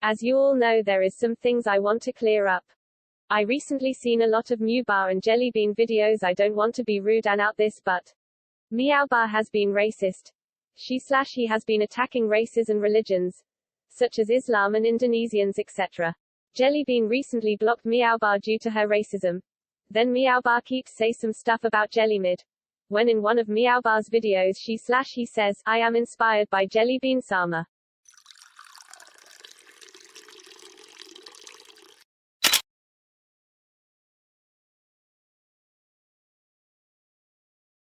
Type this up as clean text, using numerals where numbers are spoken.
As you all know, there is some things I want to clear up. I recently seen a lot of Meowbahh and jellybean videos. I don't want to be rude and out this, but Meowbahh has been racist. He has been attacking races and religions, such as Islam and Indonesians, etc. Jellybean recently blocked Meowbahh due to her racism. Then Meowbahh keeps say some stuff about Jellymid. When in one of Meowbahh's videos he says, I am inspired by Jellybean Sama.